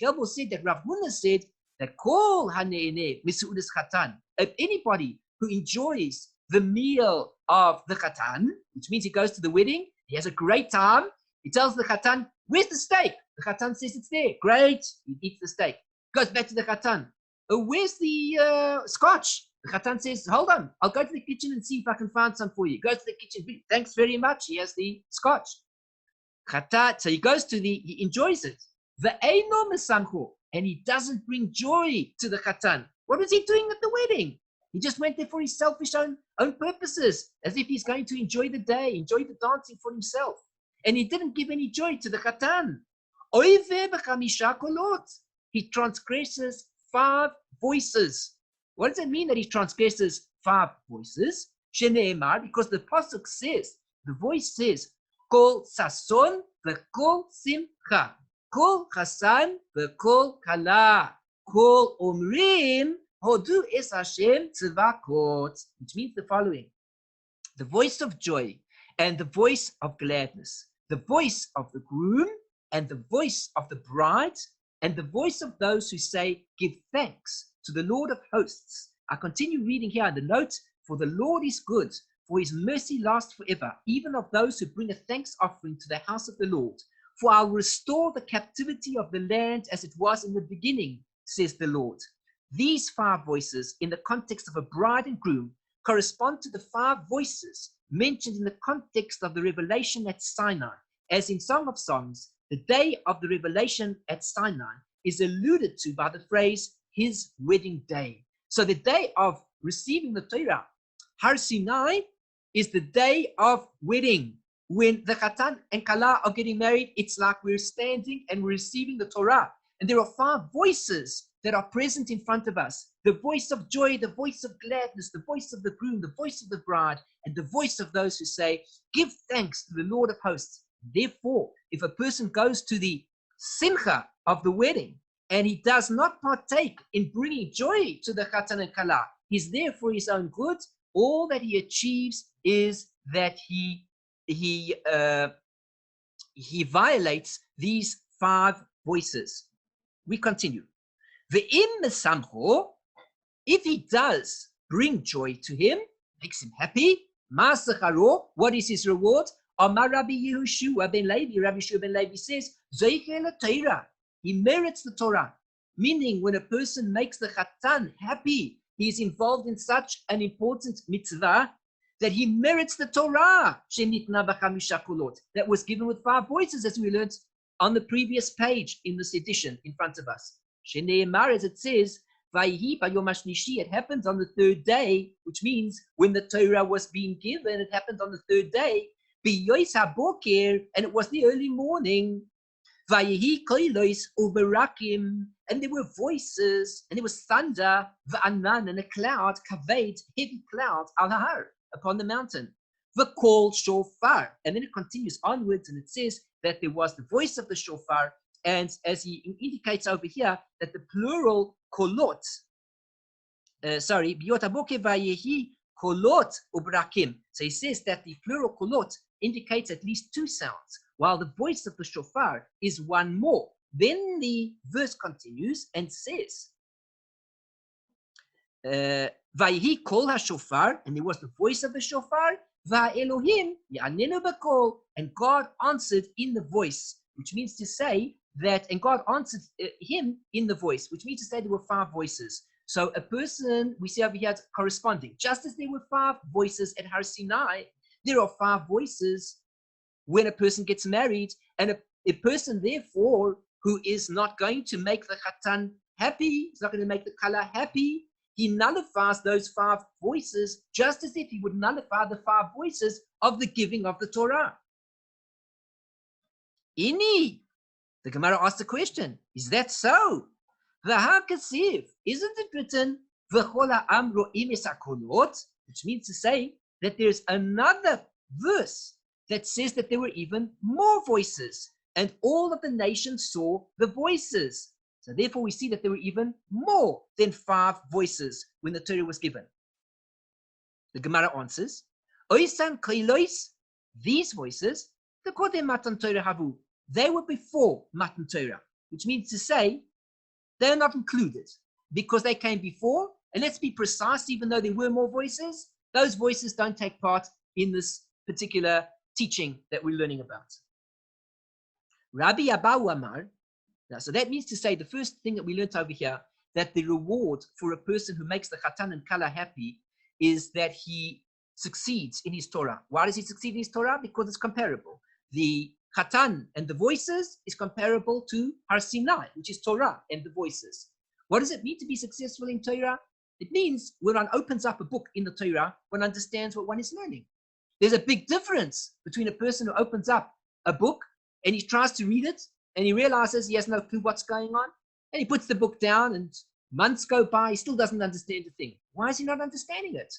Chelbo said that Rav Huna said that Kol hane'eneh miseudas chatan, if anybody who enjoys the meal of the chatan, which means he goes to the wedding, he has a great time, he tells the chatan, where's the steak? The chatan says it's there. Great, he eats the steak. Goes back to the chatan. Where's the scotch? The chatan says, hold on, I'll go to the kitchen and see if I can find some for you. Goes to the kitchen, thanks very much, he has the scotch. Chatan, so he enjoys it. Ve'eino mesamcho, and he doesn't bring joy to the chatan. What was he doing at the wedding? He just went there for his selfish own purposes, as if he's going to enjoy the day, enjoy the dancing for himself. And he didn't give any joy to the chatan. Oive b'chamisha kolot. He transgresses 5 voices. What does it mean that he transgresses 5 voices? Shene'emar, because the pasuk says, the voice says, Kol sason v'kol simcha, Kol chasan v'kol kallah, Kol omrim hodu es Hashem tzvakot, which means the following: the voice of joy and the voice of gladness, the voice of the groom and the voice of the bride, and the voice of those who say, give thanks to the Lord of hosts. I continue reading here in the note, for the Lord is good, for his mercy lasts forever, even of those who bring a thanks offering to the house of the Lord. For I'll restore the captivity of the land as it was in the beginning, says the Lord. These 5 voices in the context of a bride and groom correspond to the 5 voices mentioned in the context of the revelation at Sinai. As in Song of Songs, the day of the revelation at Sinai is alluded to by the phrase, his wedding day. So the day of receiving the Torah, Har Sinai, is the day of wedding. When the Chatan and Kallah are getting married, it's like we're standing and we're receiving the Torah. And there are 5 voices that are present in front of us. The voice of joy, the voice of gladness, the voice of the groom, the voice of the bride, and the voice of those who say, give thanks to the Lord of hosts. Therefore, if a person goes to the simcha of the wedding and he does not partake in bringing joy to the Chatan and Kallah, he's there for his own good. All that he achieves is that he violates these 5 voices. We continue. Ve'im mesamcho, if he does bring joy to him, makes him happy. Ma'asecharo, what is his reward? Amar Rabbi Yehoshua ben Levi, Rabbi Yehoshua ben Levi says, Zeichel Torah, he merits the Torah. Meaning, when a person makes the Chatan happy, he is involved in such an important mitzvah that he merits the Torah. That was given with 5 voices, as we learned on the previous page in this edition in front of us. As it says, it happened on the 3rd day, which means when the Torah was being given, it happened on the 3rd day. And it was the early morning. And there were voices, and there was thunder, and a cloud, kaved, heavy cloud, al-har, upon the mountain. The call shofar. And then it continues onwards, and it says that there was the voice of the shofar, and as he indicates over here, that the plural kolot, biot haboker vayehi kolot ubrakim. So he says that the plural kolot indicates at least 2 sounds, while the voice of the shofar is 1 more. Then the verse continues and says, Vayehi kol ha-shofar, and there was the voice of the shofar, Va-Elohim ya'anenu b'kol, and God answered in the voice, which means to say that, and God answered him in the voice, which means to say there were 5 voices. So a person, we see over here corresponding, just as there were 5 voices at Har Sinai, there are 5 voices when a person gets married, and a person therefore who is not going to make the Chatan happy, is not going to make the Kallah happy, he nullifies those 5 voices just as if he would nullify the 5 voices of the giving of the Torah. Inni, the Gemara asks the question, is that so? V'ha'kasiv, isn't it written, V'chol ha'am ro'im es hakolot, which means to say that there's another verse that says that there were even more voices, and all of the nations saw the voices. So therefore we see that there were even more than 5 voices when the Torah was given. The Gemara answers, Oisan kailois, these voices, the kodem matan Torah havu, they were before matan Torah, which means to say they're not included because they came before. And let's be precise, even though there were more voices, those voices don't take part in this particular teaching that we're learning about. Rabbi Abahu Amar, now, so that means to say the first thing that we learned over here, that the reward for a person who makes the Chatan and Kallah happy is that he succeeds in his Torah. Why does he succeed in his Torah? Because it's comparable. The Chatan and the voices is comparable to Har Sinai, which is Torah and the voices. What does it mean to be successful in Torah? It means when one opens up a book in the Torah, one understands what one is learning. There's a big difference between a person who opens up a book and he tries to read it and he realizes he has no clue what's going on, and he puts the book down and months go by, he still doesn't understand a thing. Why is he not understanding it?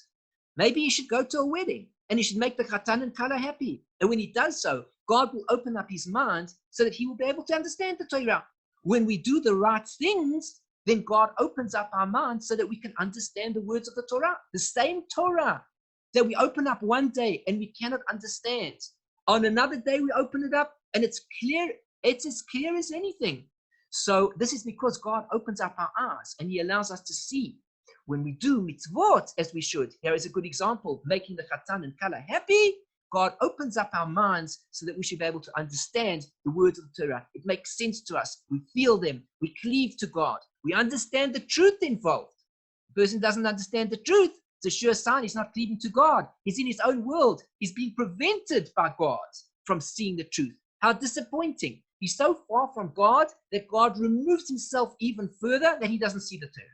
Maybe he should go to a wedding and he should make the Chatan and Kallah happy. And when he does so, God will open up his mind so that he will be able to understand the Torah. When we do the right things, then God opens up our minds so that we can understand the words of the Torah. The same Torah that we open up one day and we cannot understand. On another day, we open it up and it's clear. It's as clear as anything. So this is because God opens up our eyes and he allows us to see. When we do mitzvot as we should, here is a good example, making the Chatan and Kallah happy, God opens up our minds so that we should be able to understand the words of the Torah. It makes sense to us. We feel them. We cleave to God. We understand the truth involved. The person doesn't understand the truth. It's a sure sign he's not cleaving to God. He's in his own world. He's being prevented by God from seeing the truth. How disappointing. He's so far from God that God removes himself even further that he doesn't see the Torah.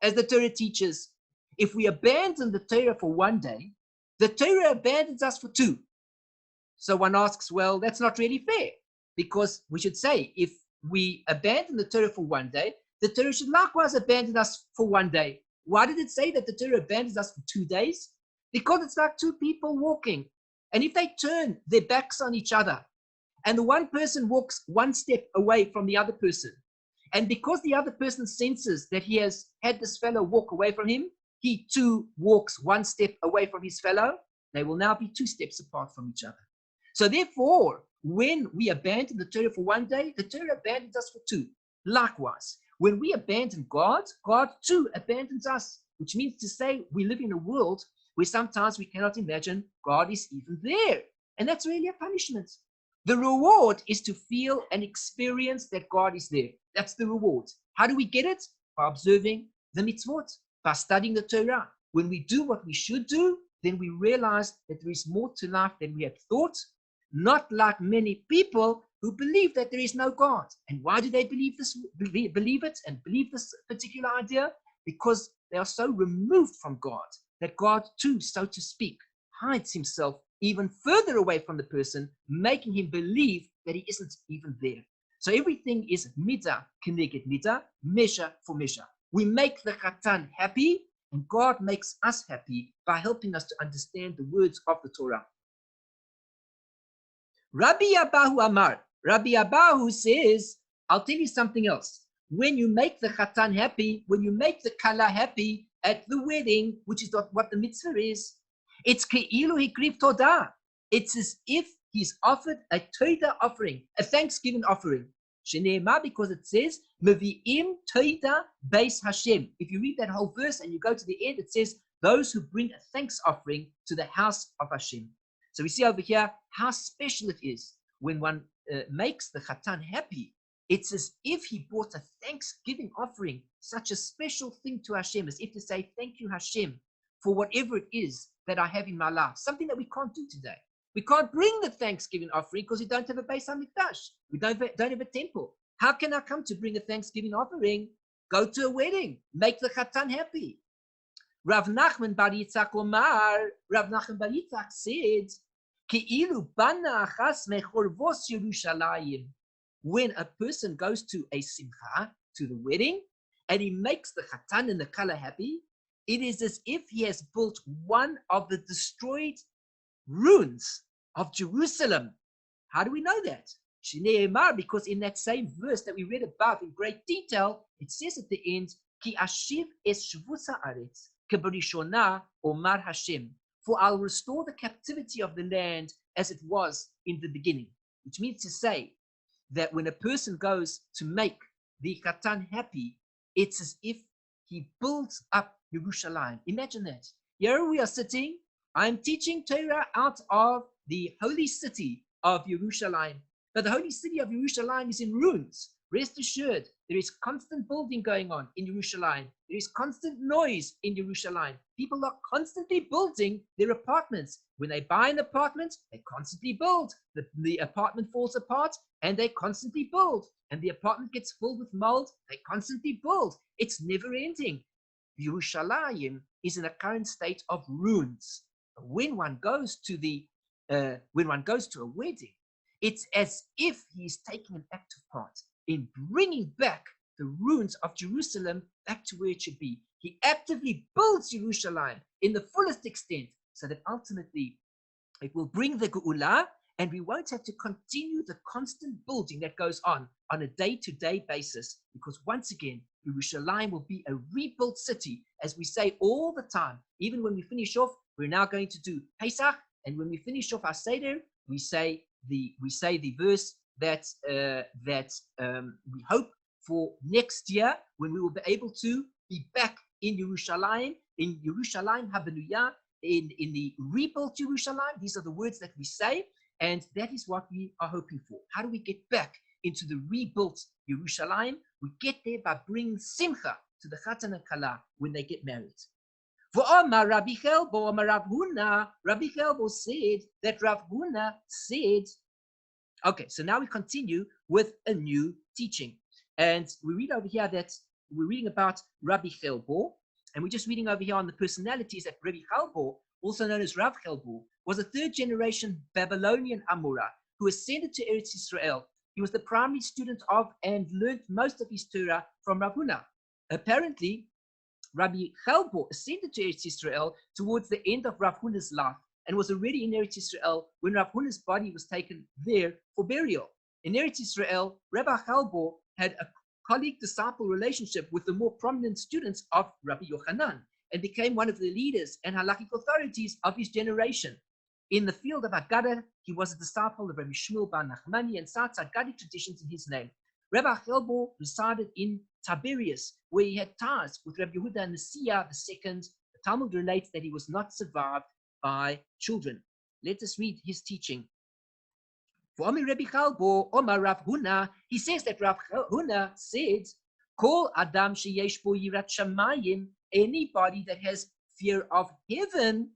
As the Torah teaches, if we abandon the Torah for one day, the Torah abandons us for 2. So one asks, well, that's not really fair, because we should say, if we abandon the Torah for one day, the Torah should likewise abandon us for one day. Why did it say that the Torah abandons us for 2 days? Because it's like 2 people walking. And if they turn their backs on each other, and the one person walks 1 step away from the other person, and because the other person senses that he has had this fellow walk away from him, he too walks 1 step away from his fellow, they will now be 2 steps apart from each other. So therefore, when we abandon the Torah for 1 day, the Torah abandons us for 2. Likewise, when we abandon God, God too abandons us. which means to say we live in a world where sometimes we cannot imagine God is even there. And that's really a punishment. The reward is to feel and experience that God is there. That's the reward. How do we get it? By observing the mitzvot, by studying the Torah. When we do what we should do, then we realize that there is more to life than we had thought, not like many people who believe that there is no God. And why do they believe this? Believe it and believe this particular idea? Because they are so removed from God that God too, so to speak, hides himself even further away from the person, making him believe that he isn't even there. So everything is midah keneged midah, measure for measure. We make the Chatan happy, and God makes us happy by helping us to understand the words of the Torah. Rabbi Abahu Amar. Rabbi Abahu says, I'll tell you something else. When you make the Chatan happy, when you make the Kallah happy at the wedding, which is what the mitzvah is, it's ke'ilu hikriv todah. It's as if he's offered a Todah offering, a thanksgiving offering. Shene'emar, because it says, Mevi'im Todah beis Hashem. If you read that whole verse and you go to the end, it says, those who bring a thanks offering to the house of Hashem. So we see over here how special it is when one makes the Chatan happy. It's as if he brought a thanksgiving offering, such a special thing to Hashem, as if to say, thank you, Hashem, for whatever it is that I have in my life, something that we can't do today. We can't bring the thanksgiving offering because we don't have a Beis HaMikdash. We don't have a temple. How can I come to bring a thanksgiving offering? Go to a wedding. Make the Chatan happy. Rav Nachman bar Yitzchak Omar, Rav Nachman bar Yitzchak said, Ke'ilu bana achas mechorvos Yerushalayim. When a person goes to a simcha, to the wedding, and he makes the Chatan and the Kallah happy, it is as if he has built one of the destroyed ruins of Jerusalem. How do we know that? Shene'emar, because in that same verse that we read above in great detail, it says at the end, Ki ashiv es shvus haaretz keberishona omar Hashem. For I'll restore the captivity of the land as it was in the beginning. Which means to say that when a person goes to make the Chatan happy, it's as if he builds up Yerushalayim. Imagine that. Here we are sitting. I'm teaching Torah out of the holy city of Yerushalayim. But the holy city of Yerushalayim is in ruins. Rest assured, there is constant building going on in Yerushalayim. There is constant noise in Yerushalayim. People are constantly building their apartments. When they buy an apartment, they constantly build. The apartment falls apart and they constantly build. And the apartment gets filled with mold, they constantly build. It's never ending. Yerushalayim is in a current state of ruins. When one goes to a wedding, it's as if he's taking an active part in bringing back the ruins of Jerusalem back to where it should be. He actively builds Yerushalayim in the fullest extent so that ultimately it will bring the Geula, and we won't have to continue the constant building that goes on a day-to-day basis, because once again, Yerushalayim will be a rebuilt city, as we say all the time. Even when we finish off, we're now going to do Pesach, and when we finish off our Seder, we say the verse that we hope for next year, when we will be able to be back in Yerushalayim Habenuyah, in the rebuilt Yerushalayim. These are the words that we say, and that is what we are hoping for. How do we get back into the rebuilt Yerushalayim? We get there by bringing simcha to the Chatan and Kallah when they get married. V'omar Rabbi Chelbo, Rav Huna, Rabbi Chelbo said that Rav Huna said, okay, so now we continue with a new teaching. And we read over here that we're reading about Rabbi Chelbo, and we're just reading over here on the personalities that Rabbi Chelbo, also known as Rav Chelbo, was a third generation Babylonian Amora who ascended to Eretz Israel. He was the primary student of and learned most of his Torah from Rav Huna. Apparently, Rabbi Chelbo ascended to Eretz Israel towards the end of Rav Huna's life and was already in Eretz Israel when Rav Huna's body was taken there for burial. In Eretz Israel, Rabbi Chelbo had a colleague-disciple relationship with the more prominent students of Rabbi Yochanan and became one of the leaders and halakhic authorities of his generation. In the field of Haggadah, he was a disciple of Rabbi Shmuel bar Nachmani and cites Haggadic traditions in his name. Rabbi Chelbo resided in Tiberius, where he had ties with Rabbi Yehuda and Nasiya II. The Talmud relates that he was not survived by children. Let us read his teaching. He says that Rav Huna said, Kol Adam sheyesh bo yirat shamayim, anybody that has fear of heaven,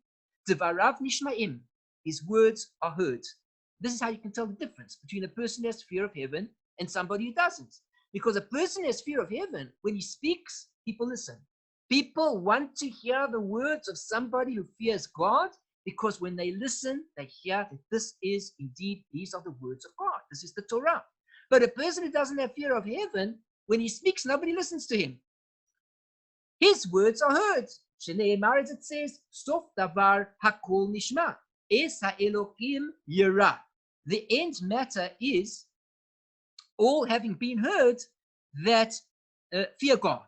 devarav nishmaim, his words are heard. This is how you can tell the difference between a person who has fear of heaven and somebody who doesn't. Because a person who has fear of heaven, when he speaks, people listen. People want to hear the words of somebody who fears God, because when they listen, they hear that this is indeed, these are the words of God. This is the Torah. But a person who doesn't have fear of heaven, when he speaks, nobody listens to him. His words are heard. Shneimar, as it says, Sof davar hakol nishma, es ha'elokim yira. The end matter is, all having been heard, that fear God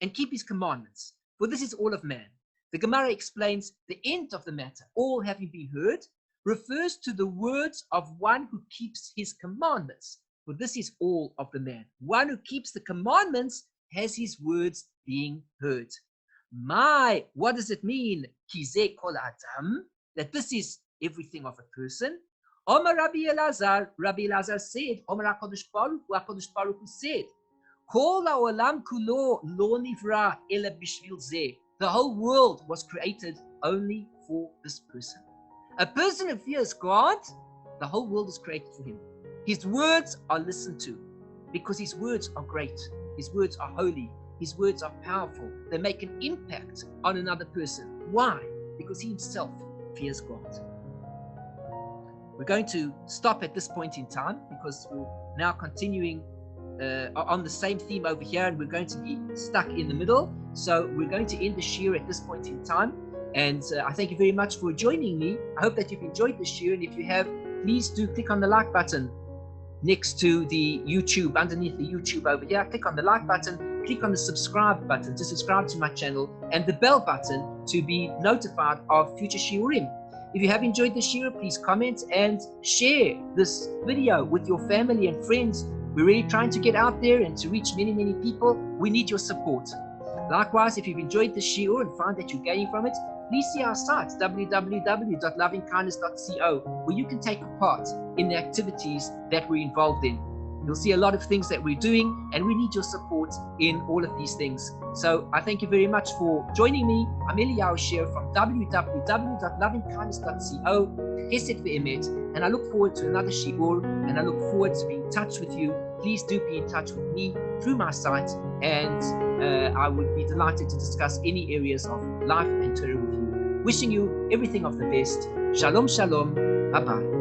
and keep his commandments. For this is all of man. The Gemara explains the end of the matter, all having been heard, refers to the words of one who keeps his commandments. For this is all of the man. One who keeps the commandments has his words being heard. What does it mean? Kizeh kol adam, that this is everything of a person. Omar Rabbi Elazar said, Omar HaKadosh Baruch Hu said, Kol ha'olam kulo lo nivra ela bishvil zeh. The whole world was created only for this person. A person who fears God, the whole world is created for him. His words are listened to because his words are great. His words are holy. His words are powerful. They make an impact on another person. Why? Because he himself fears God. We're going to stop at this point in time because we're now continuing on the same theme over here, and we're going to be stuck in the middle. So we're going to end the shir at this point in time. And I thank you very much for joining me. I hope that you've enjoyed the shir. And if you have, please do click on the like button next to the YouTube, underneath the YouTube over here. Click on the like button, click on the subscribe button to subscribe to my channel, and the bell button to be notified of future shiurim. If you have enjoyed the shir, please comment and share this video with your family and friends. We're really trying to get out there and to reach many, many people. We need your support. Likewise, if you've enjoyed the shiur and find that you're gaining from it, please see our site, www.lovingkindness.co, where you can take part in the activities that we're involved in. You'll see a lot of things that we're doing, and we need your support in all of these things. So I thank you very much for joining me. I'm Eliyahu from www.lovingkindness.co, Chesed ve'emet, and I look forward to another shiur, and I look forward to being in touch with you. Please do be in touch with me through my site, and I would be delighted to discuss any areas of life and Torah with you. Wishing you everything of the best. Shalom, shalom. Bye-bye.